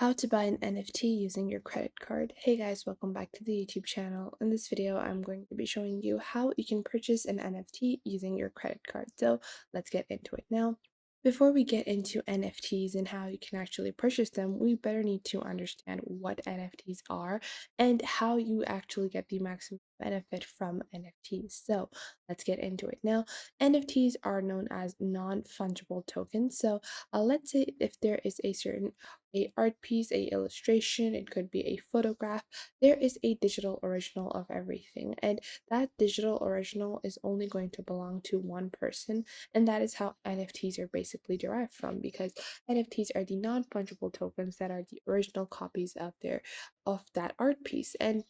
How to buy an NFT using your credit card. Hey guys, welcome back to the YouTube channel. In this video, I'm going to be showing you how you can purchase an NFT using your credit card. So let's get into it now. Before we get into NFTs and how you can actually purchase them, we better need to understand what NFTs are and how you actually get the maximum benefit from NFTs. So let's get into it now. NFTs are known as non-fungible tokens. So let's say if there is a art piece, a illustration, it could be a photograph. There is a digital original of everything, and that digital original is only going to belong to one person, and that is how NFTs are basically derived from, because NFTs are the non-fungible tokens that are the original copies out there of that art piece. And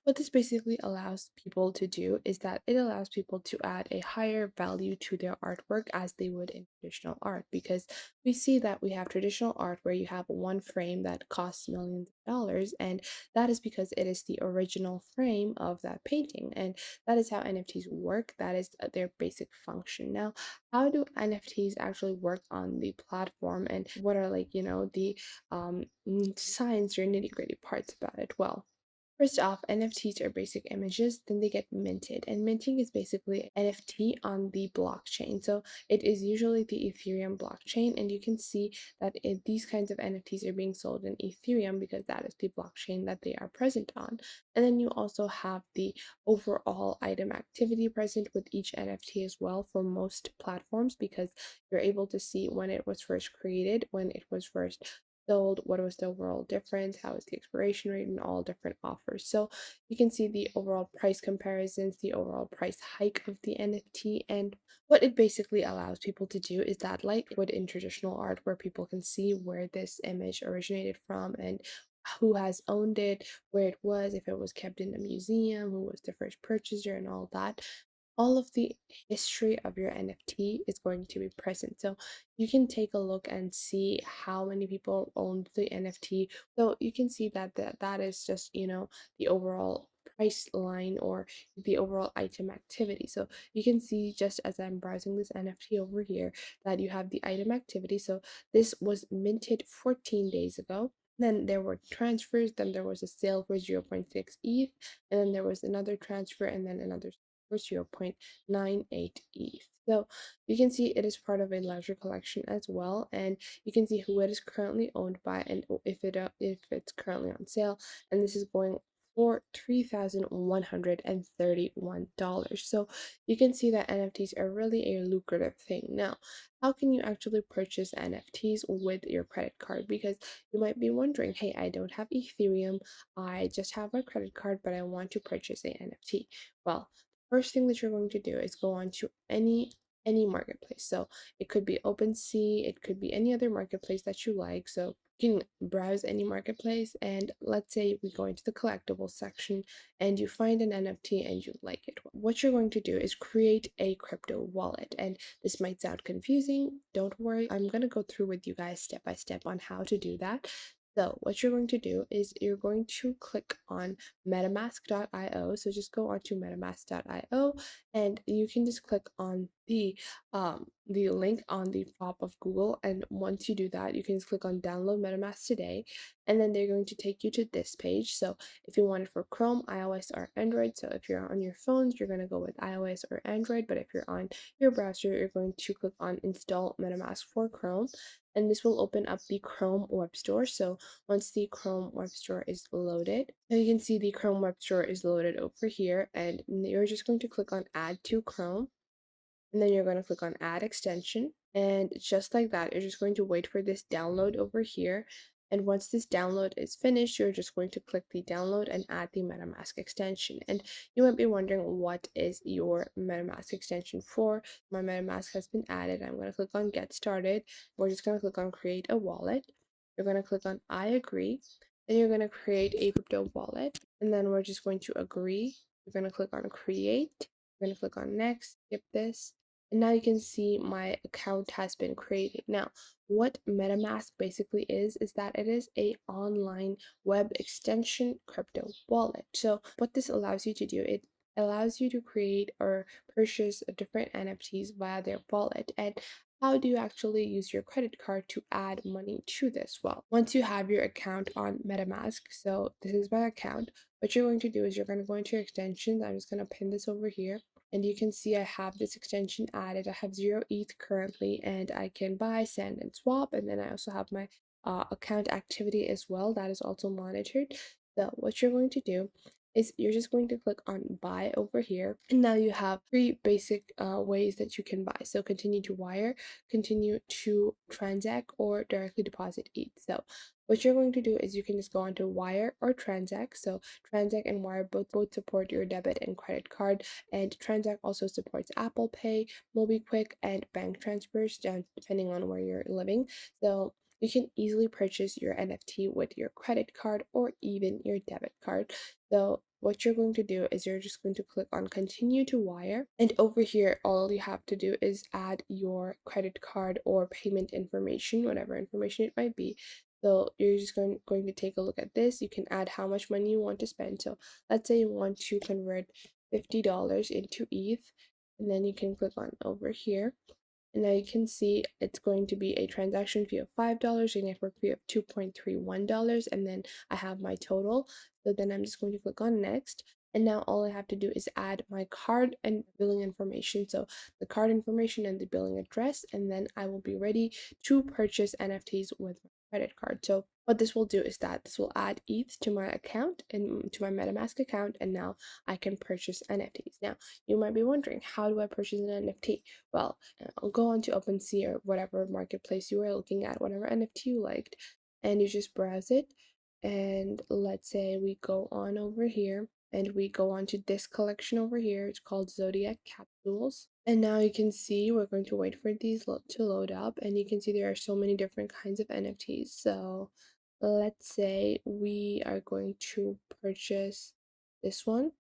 what this basically allows people to do is that it allows people to add a higher value to their artwork as they would in traditional art, because we see that we have traditional art where you have one frame that costs millions of dollars, and that is because it is the original frame of that painting. And that is how NFTs work. That is their basic function. Now, how do NFTs actually work on the platform, and what are, the science or nitty-gritty parts about it? Well, first off, NFTs are basic images, then they get minted. And minting is basically NFT on the blockchain. So it is usually the Ethereum blockchain. And you can see that these kinds of NFTs are being sold in Ethereum because that is the blockchain that they are present on. And then you also have the overall item activity present with each NFT as well for most platforms, because you're able to see when it was first created, when it was first sold, what was the overall difference, how is the expiration rate, and all different offers. So you can see the overall price comparisons, the overall price hike of the NFT, and what it basically allows people to do is that, like what in traditional art, where people can see where this image originated from and who has owned it, where it was, if it was kept in a museum, who was the first purchaser, and all that. All of the history of your NFT is going to be present. So you can take a look and see how many people owned the NFT. So you can see that that is just, the overall price line or the overall item activity. So you can see, just as I'm browsing this NFT over here, that you have the item activity. So this was minted 14 days ago. Then there were transfers, then there was a sale for 0.6 ETH, and then there was another transfer, and then another for 0.98 ETH. So you can see it is part of a larger collection as well, and you can see who it is currently owned by and if it's currently on sale, and this is going for $3,131. So you can see that NFTs are really a lucrative thing. Now, how can you actually purchase NFTs with your credit card? Because you might be wondering, hey, I don't have Ethereum, I just have a credit card, but I want to purchase a NFT. Well, first thing that you're going to do is go on to any marketplace. So it could be OpenSea, it could be any other marketplace that you like. So you can browse any marketplace, and let's say we go into the collectibles section and you find an NFT and you like it. What you're going to do is create a crypto wallet. And this might sound confusing. Don't worry. I'm going to go through with you guys step by step on how to do that. So what you're going to do is you're going to click on metamask.io. So just go onto metamask.io, and you can just click on the link on the top of Google. And once you do that, you can just click on download MetaMask today, and then they're going to take you to this page. So if you want it for Chrome, iOS, or Android, so if you're on your phones, you're going to go with iOS or Android, but if you're on your browser, you're going to click on install MetaMask for Chrome, and this will open up the Chrome web store. So once the Chrome web store is loaded, now you can see the Chrome web store is loaded over here, and you're just going to click on add to Chrome, and then you're going to click on add extension, and just like that, you're just going to wait for this download over here. And once this download is finished, you're just going to click the download and add the MetaMask extension. And you might be wondering, what is your MetaMask extension for? My MetaMask has been added. I'm going to click on get started. We're just going to click on create a wallet. You're going to click on I agree. Then you're going to create a crypto wallet, and then we're just going to agree. You're going to click on create. You're going to click on next, skip this, and now you can see my account has been created. Now, what MetaMask basically is that it is a online web extension crypto wallet. So what this allows you to do, it allows you to create or purchase different NFTs via their wallet. And how do you actually use your credit card to add money to this? Well, once you have your account on MetaMask, so this is my account, what you're going to do is you're going to go into your extensions. I'm just going to pin this over here. And you can see I have this extension added. I have 0 ETH currently, and I can buy, send, and swap. And then I also have my account activity as well. That is also monitored. So what you're going to do is you're just going to click on buy over here, and now you have three basic ways that you can buy. So continue to wire, continue to transact, or directly deposit ETH. So what you're going to do is you can just go onto wire or transact. So transact and wire both support your debit and credit card, and transact also supports Apple Pay, MobiKwik, and bank transfers depending on where you're living. So you can easily purchase your NFT with your credit card or even your debit card. So what you're going to do is you're just going to click on continue to wire, and over here all you have to do is add your credit card or payment information, whatever information it might be. So you're just going to take a look at this. You can add how much money you want to spend. So let's say you want to convert $50 into ETH, and then you can click on over here, and now you can see it's going to be a transaction fee of $5, a network fee of $2.31, and then I have my total. So then I'm just going to click on next. And now all I have to do is add my card and billing information. So the card information and the billing address, and then I will be ready to purchase NFTs with my credit card. So what this will do is that this will add ETH to my account and to my MetaMask account, and now I can purchase NFTs. Now you might be wondering, how do I purchase an NFT? Well, I'll go on to OpenSea or whatever marketplace you were looking at, whatever NFT you liked, and you just browse it. And let's say we go on over here and we go on to this collection over here. It's called Zodiac Capsules. And now you can see we're going to wait for these to load up, and you can see there are so many different kinds of NFTs. So let's say we are going to purchase this one.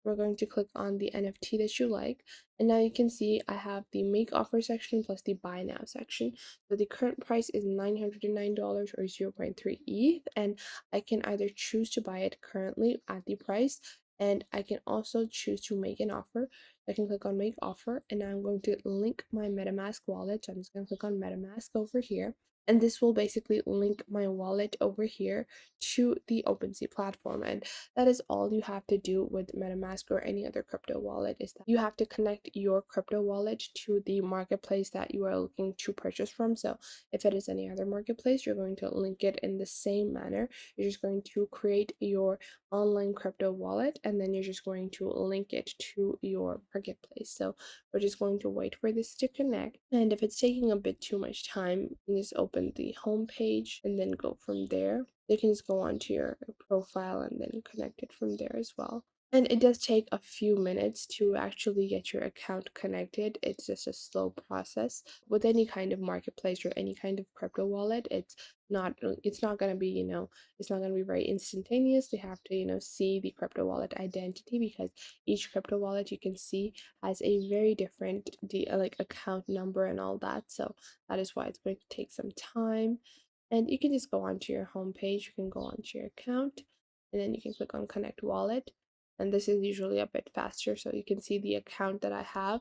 We're going to click on the NFT that you like, and now you can see I have the make offer section plus the buy now section. So the current price is $909 or 0.3 ETH, and I can either choose to buy it currently at the price, and I can also choose to make an offer. I can click on make offer, and now I'm going to link my MetaMask wallet. So I'm just going to click on MetaMask over here, and this will basically link my wallet over here to the OpenSea platform. And that is all you have to do with MetaMask or any other crypto wallet, is that you have to connect your crypto wallet to the marketplace that you are looking to purchase from. So if it is any other marketplace, you're going to link it in the same manner. You're just going to create your online crypto wallet, and then you're just going to link it to your marketplace. So we're just going to wait for this to connect. And if it's taking a bit too much time, you can just open the home page and then go from there. You can just go onto your profile and then connect it from there as well. And it does take a few minutes to actually get your account connected. It's just a slow process. With any kind of marketplace or any kind of crypto wallet, it's not going to be, it's not going to be very instantaneous. They have to, see the crypto wallet identity, because each crypto wallet you can see has a very different like account number and all that. So that is why it's going to take some time. And you can just go onto your home page. You can go onto your account, and then you can click on connect wallet. And this is usually a bit faster. So you can see the account that I have,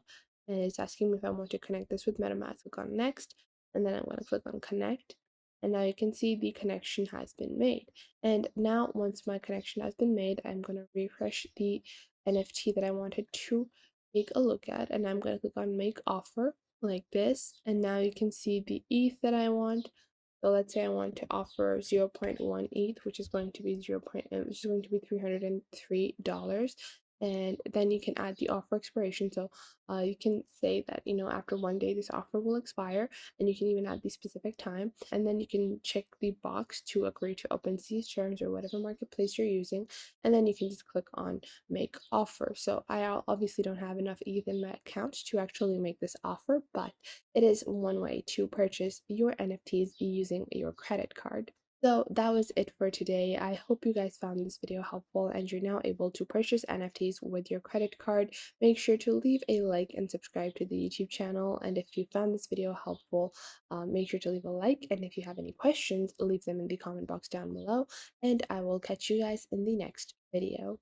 and it's asking me if I want to connect this with MetaMask. Click on next, and then I'm going to click on connect. And now you can see the connection has been made. And now once my connection has been made, I'm going to refresh the NFT that I wanted to take a look at, and I'm going to click on make offer like this. And now you can see the ETH that I want. So let's say I want to offer 0.1 ETH, which is going to be which is going to be $303. And then you can add the offer expiration. So you can say that, after 1 day this offer will expire, and you can even add the specific time. And then you can check the box to agree to OpenSea's terms or whatever marketplace you're using. And then you can just click on make offer. So I obviously don't have enough ETH in my account to actually make this offer, but it is one way to purchase your NFTs using your credit card. So that was it for today. I hope you guys found this video helpful and you're now able to purchase NFTs with your credit card. Make sure to leave a like and subscribe to the YouTube channel. And if you found this video helpful, make sure to leave a like. And if you have any questions, leave them in the comment box down below. And I will catch you guys in the next video.